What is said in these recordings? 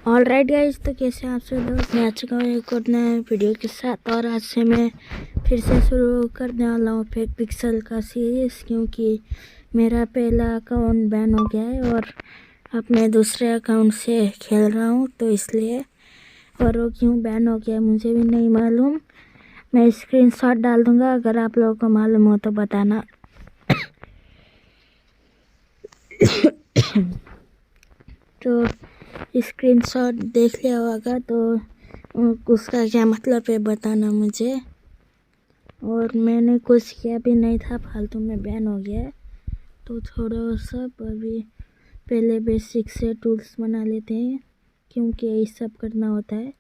Alright guys, तो कैसे आप सब लोग। मैं आ चुका हूँ एक और नए वीडियो के साथ। और आज से मैं फिर से शुरू करने वाला हूँ फेक पिक्सल का सीरीज़, क्योंकि मेरा पहला अकाउंट बैन हो गया है और अब मैं दूसरे अकाउंट से खेल रहा हूँ, तो इसलिए। और वो क्यों बैन हो गया मुझे भी नहीं मालूम। मैं स्क्रीनशॉट डाल दूँगा, अगर आप लोगों को मालूम हो तो बताना। तो स्क्रीनशॉट देख लिया होगा तो उसका क्या मतलब है बताना मुझे। और मैंने कुछ किया भी नहीं था, फालतू में बैन हो गया है। तो थोड़ा सब अभी पहले बेसिक से टूल्स बना लेते हैं, क्योंकि यही सब करना होता है।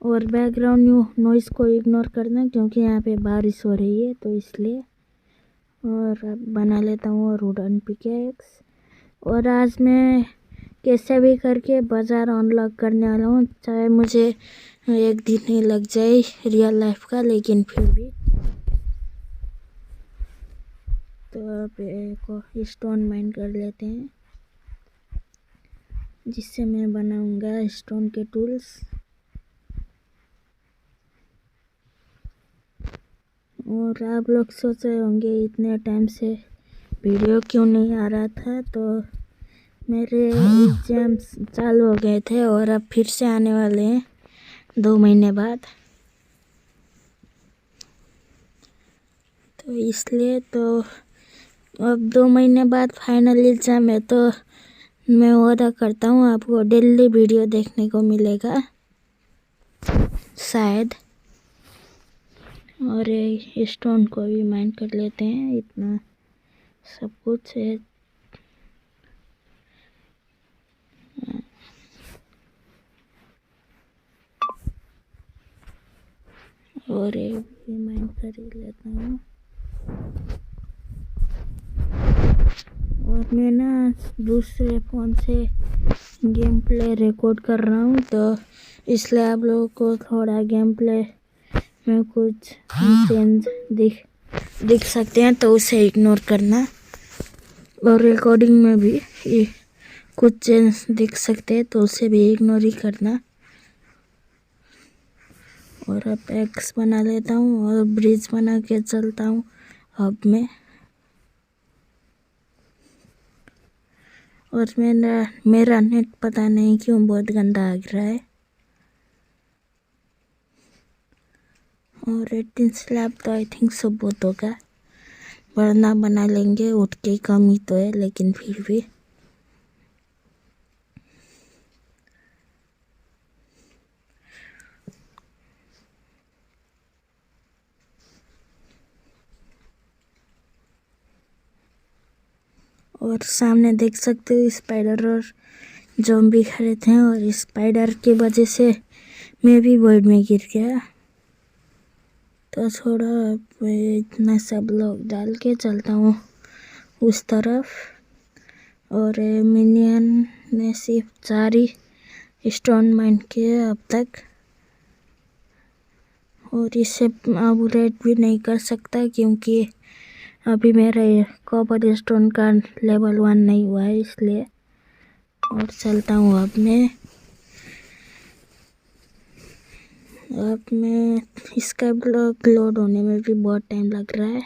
और बैकग्राउंड नॉइस को इग्नोर करना, क्योंकि यहाँ पे बारिश हो रही है तो इसलिए। और अब बना लेता हूँ वुडन पिकेक्स। और आज मैं कैसे भी करके बाज़ार अनलॉक करने वाला हूँ, चाहे मुझे एक दिन ही लग जाए रियल लाइफ का, लेकिन फिर भी। तो अब एक स्टोन माइन कर लेते हैं, जिससे मैं बनाऊंगा स्टोन के टूल्स। और आप लोग सोच रहे होंगे इतने टाइम से वीडियो क्यों नहीं आ रहा था, तो मेरे एग्जाम्स चालू हो गए थे और अब फिर से आने वाले हैं 2 महीने बाद। तो इसलिए तो अब 2 महीने बाद फाइनल एग्जाम है, तो मैं वादा करता हूँ आपको डेली वीडियो देखने को मिलेगा शायद। और स्टोन को भी माइन कर लेते हैं, इतना सब कुछ है। और ये भी माइन कर ही लेता हूँ। और मैं ना दूसरे फ़ोन से गेम प्ले रिकॉर्ड कर रहा हूँ, तो इसलिए आप लोगों को थोड़ा गेम प्ले में कुछ चेंज दिख सकते हैं, तो उसे इग्नोर करना। और रिकॉर्डिंग में भी कुछ चेंज दिख सकते हैं, तो उसे भी इग्नोर ही करना। और अब एक्स बना लेता हूँ और ब्रिज बना के चलता हूँ अब मैं। और मेरा नेट पता नहीं क्यों बहुत गंदा आ रहा है। और 18 स्लैब तो आई थिंक सब बहुत होगा, वरना बना लेंगे। उठ के कमी तो है, लेकिन फिर भी। और सामने देख सकते हो स्पाइडर और ज़ॉम्बी खड़े थे, और स्पाइडर की वजह से मैं भी वर्ल्ड में गिर गया। तो थोड़ा इतना सब लोग डाल के चलता हूँ उस तरफ। और मिनियन ने सिर्फ 4 ही स्टोन माइन किए अब तक, और इसे अपग्रेड भी नहीं कर सकता, क्योंकि अभी मेरा कॉपर स्टोन का लेवल 1 नहीं हुआ है, इसलिए। और चलता हूँ अब मैं इसका ब्लॉक लोड होने में भी बहुत टाइम लग रहा है।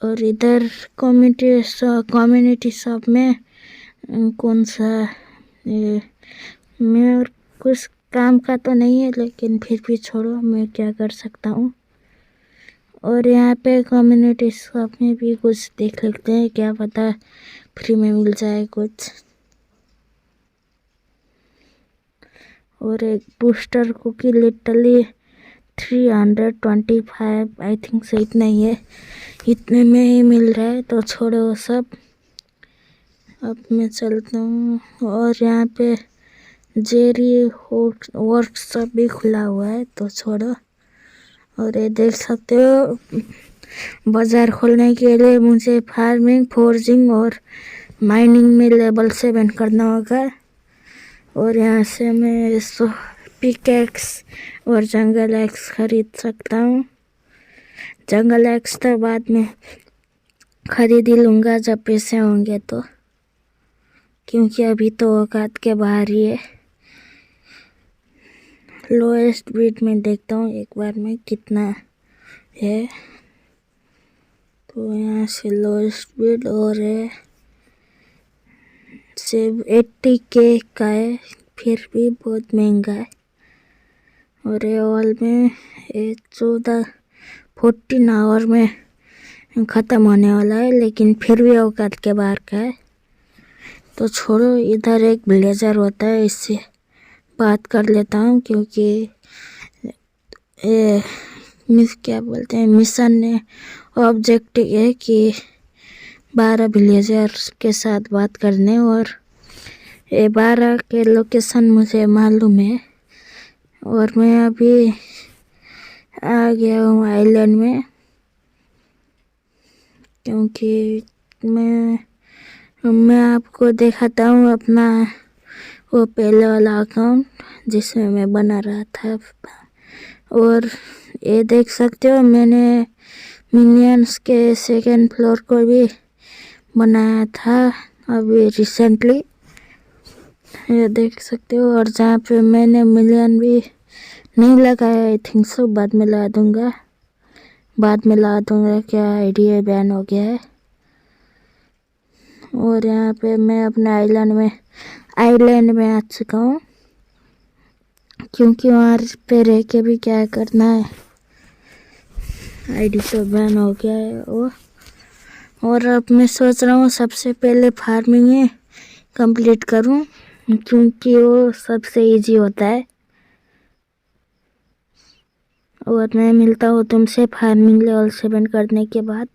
और इधर कम्युनिटी शॉप में कौन सा मैं और कुछ काम का तो नहीं है, लेकिन फिर भी छोड़ो, मैं क्या कर सकता हूँ। और यहाँ पे कम्युनिटी शॉप में भी कुछ देख लेते हैं, क्या पता फ्री में मिल जाए कुछ। और एक booster cookie literally 325 I think से इतना ही है, इतने में ही मिल रहा है, तो छोड़ो सब। अब मैं चलता हूँ। और यहाँ पे जेरी वर्कशॉप भी खुला हुआ है, तो छोड़ो। और ये देख सकते हो, बाज़ार खोलने के लिए मुझे फार्मिंग, फोर्जिंग और माइनिंग में लेवल 7 करना होगा। और यहाँ से मैं पिकैक्स और जंगल एक्स खरीद सकता हूँ। जंगल एक्स तो बाद में खरीद ही लूँगा जब पैसे होंगे तो। क्योंकि अभी तो औकात के बाहर ही है। लोएस्ट बिड में देखता हूँ एक बार में कितना है। तो यहाँ से लोएस्ट बिड और है सिर्फ 80K का है, फिर भी बहुत महंगा है। और ये ऑल में 14 आवर में ख़त्म होने वाला है, लेकिन फिर भी औकात के बाहर का है। तो छोड़ो, इधर एक ब्लेजर होता है, इससे बात कर लेता हूँ, क्योंकि क्या बोलते हैं, मिशन ने ऑब्जेक्टिव है कि 12 विलेजर के साथ बात करने, और ये 12 के लोकेशन मुझे मालूम है। और मैं अभी आ गया हूँ आइलैंड में, क्योंकि मैं आपको दिखाता हूँ अपना वो पहले वाला अकाउंट जिसमें मैं बना रहा था। और ये देख सकते हो, मैंने मिलियंस के सेकंड फ्लोर को भी बनाया था अभी रिसेंटली, ये देख सकते हो। और जहाँ पे मैंने मिलियन भी नहीं लगाया, आई थिंक सो, बाद में ला दूंगा क्या आईडी बैन हो गया है। और यहाँ पे मैं अपने आइलैंड में आ चुका हूँ, क्योंकि वहाँ पे रह के भी क्या करना है, आईडी तो बैन हो गया है। और अब मैं सोच रहा हूँ सबसे पहले फार्मिंग ही कंप्लीट करूँ, क्योंकि वो सबसे इजी होता है। और मैं मिलता हूँ तुमसे फार्मिंग लेवल 7 करने के बाद।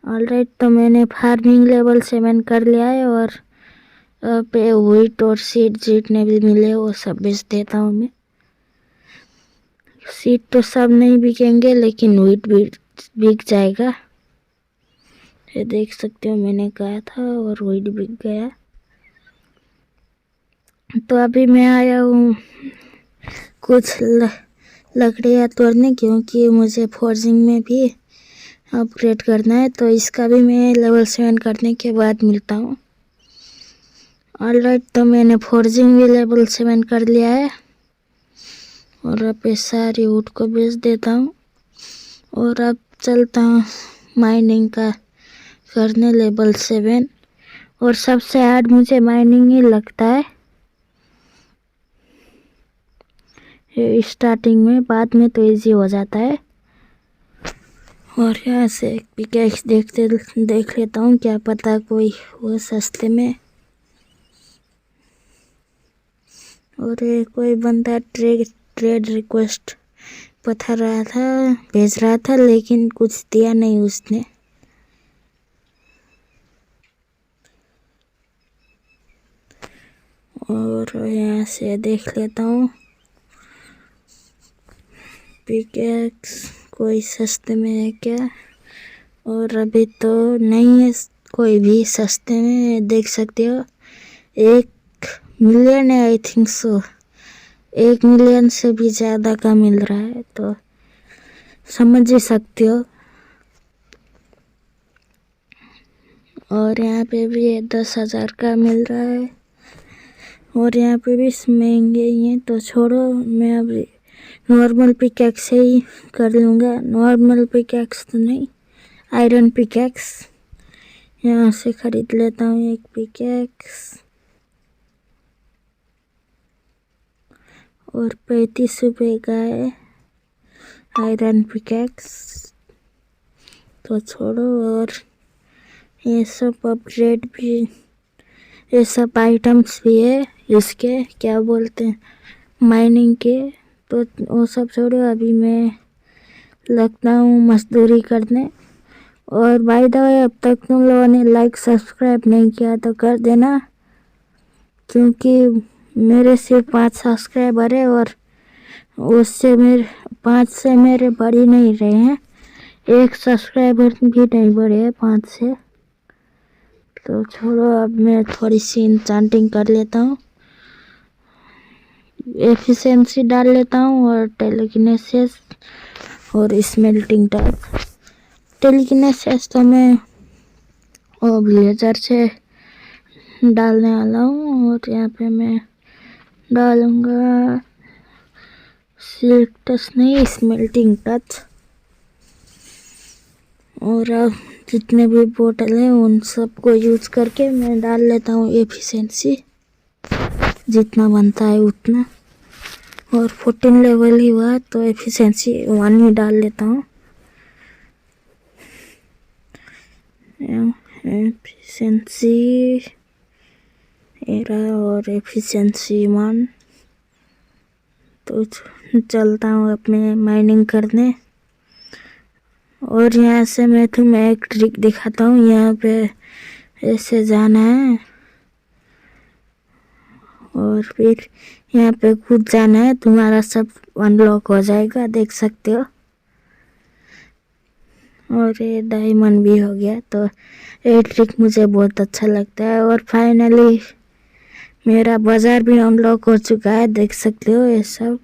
ऑलराइट, तो मैंने फार्मिंग लेवल 7 कर लिया है, और पे व्हीट और सीड जितने भी मिले वो सब बेच देता हूँ मैं। सीड तो सब नहीं बिकेंगे, लेकिन व्हीट भी बिक जाएगा। ये देख सकते हो, मैंने कहा था, और व्हीट बिक गया। तो अभी मैं आया हूँ कुछ लकड़ियाँ तोड़ने, क्योंकि मुझे फोर्जिंग में भी अपग्रेड करना है। तो इसका भी मैं लेवल 7 करने के बाद मिलता हूँ। ऑलराइट, तो मैंने फोर्जिंग भी लेवल 7 कर लिया है, और अब ये सारी वुड को बेच देता हूँ। और अब चलता हूँ माइनिंग का करने लेवल 7। और सबसे हार्ड मुझे माइनिंग ही लगता है स्टार्टिंग में, बाद में तो इजी हो जाता है। और यहाँ से एक पिकैक्स देख लेता हूँ, क्या पता कोई वो सस्ते में। और ये कोई बंदा ट्रेड रिक्वेस्ट भेज रहा था, लेकिन कुछ दिया नहीं उसने। और यहाँ से देख लेता हूँ पिकैक्स कोई सस्ते में है क्या। और अभी तो नहीं है कोई भी सस्ते में, देख सकते हो 1 मिलियन है, आई थिंक सो। 1 मिलियन से भी ज़्यादा का मिल रहा है, तो समझ ही सकते हो। और यहाँ पे भी 10,000 का मिल रहा है, और यहाँ पे भी महंगे ही हैं। तो छोड़ो, मैं अभी नॉर्मल पिकैक्स से ही कर लूँगा। नॉर्मल पिकैक्स तो नहीं, आयरन पिकैक्स। यहाँ से ख़रीद लेता हूँ एक पिकैक्स, और 35 रुपये का है आयरन पिकैक्स। तो छोड़ो, और ये सब अपग्रेड भी, ये सब आइटम्स भी है इसके, क्या बोलते हैं, माइनिंग के। तो वो सब छोड़ो, अभी मैं लगता हूँ मजदूरी करने। और बाय द वे, अब तक तुम लोगों ने लाइक सब्सक्राइब नहीं किया तो कर देना, क्योंकि मेरे सिर्फ 5 सब्सक्राइबर है, और उससे मेरे 5 से मेरे बढ़ ही नहीं रहे हैं। 1 सब्सक्राइबर भी नहीं बढ़े हैं 5 से। तो छोड़ो, अब मैं थोड़ी सी इंचांटिंग कर लेता हूँ, एफिशिएंसी डाल लेता हूँ, और टेलीकिनेसिस और स्मेल्टिंग टाइप। टेलीकिनेसिस तो मैं विलेजर से डालने वाला हूँ। और यहाँ पे मैं डालूँगा सिल्क टच नहीं, स्मेल्टिंग टच। और अब जितने भी बोतल हैं उन सबको यूज करके मैं डाल लेता हूँ एफिशिएंसी, जितना बनता है उतना। और 14 लेवल ही हुआ तो एफिशिएंसी 1 ही डाल लेता हूँ। एफिशिएंसी एरा और एफिशिएंसी 1। तो चलता हूँ अपने माइनिंग करने। और यहाँ से मैं तुम्हें एक ट्रिक दिखाता हूँ। यहाँ पे ऐसे जाना है और फिर यहाँ पे कूद जाना है, तुम्हारा सब अनलॉक हो जाएगा, देख सकते हो। और ये डायमंड भी हो गया। तो ये ट्रिक मुझे बहुत अच्छा लगता है। और फाइनली मेरा बाजार भी अनलॉक हो चुका है, देख सकते हो ये सब।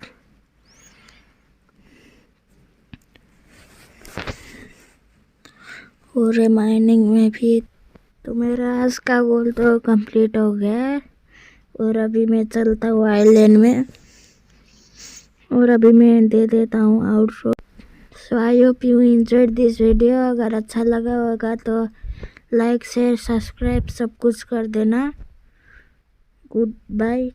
और माइनिंग में भी तो मेरा आज का गोल तो कंप्लीट हो गया है। और अभी मैं चलता हूँ आइलैंड में। और अभी मैं दे देता हूँ outro. So I hope you enjoyed this video. अगर अच्छा लगा होगा तो लाइक शेयर सब्सक्राइब सब कुछ कर देना। Good bye.